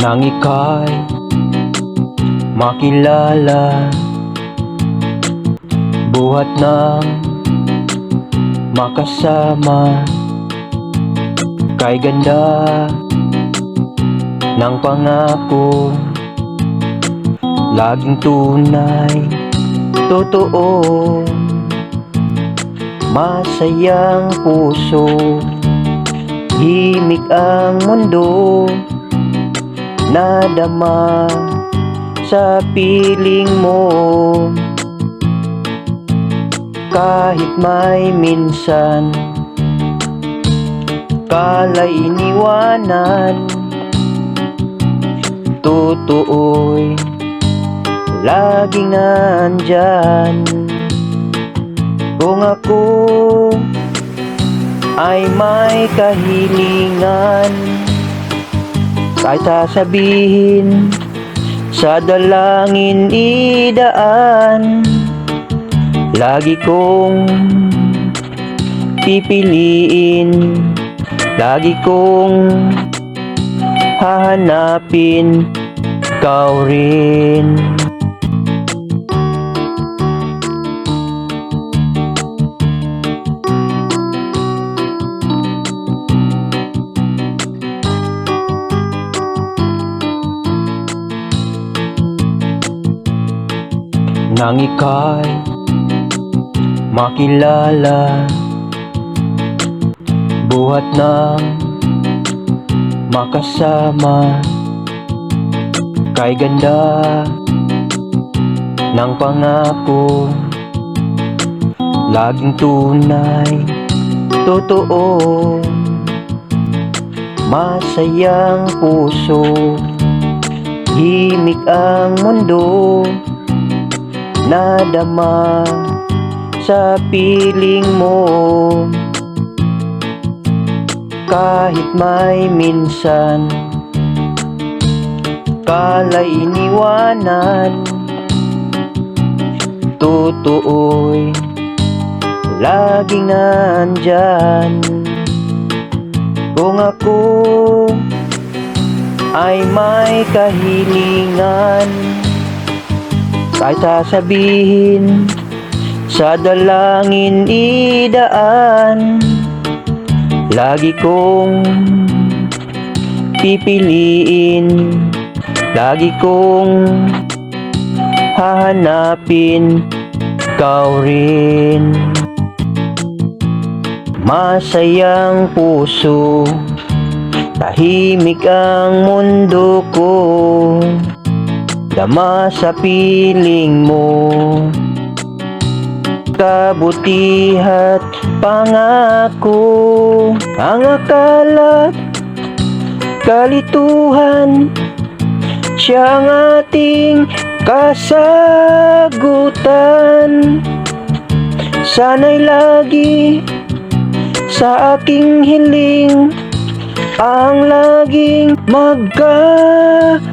nang ika'y makilala, buhat ng makasama, kay ganda ng pangako, laging tunay, totoo, masayang puso, himig ang mundo, nadama sa piling mo. Kahit may minsan kala'y iniwanan, totoo'y laging nandyan. Kung ako ay may kahilingan, kahit sasabihin sa dalangin idaan, lagi kong pipiliin, lagi kong hahanapin, ikaw rin. Nang ika'y makilala, buhat ng makasama, kay ganda ng pangako, laging tunay, totoo, masayang puso, himig ang mundo, nadama sa piling mo. Kahit may minsan kala'y iniwanan, totoo'y laging nandyan. Kung ako ay may kahilingan, kahit sasabihin sa dalangin idaan, lagi kong pipiliin, lagi kong hahanapin, ikaw rin. Masayang puso, tahimik ang mundo ko, dama sa piling mo, kabutihat pangako, ang akala't kalituhan, siyang ating kasagutan. Sana'y lagi sa aking hiling, ang laging magkapiling.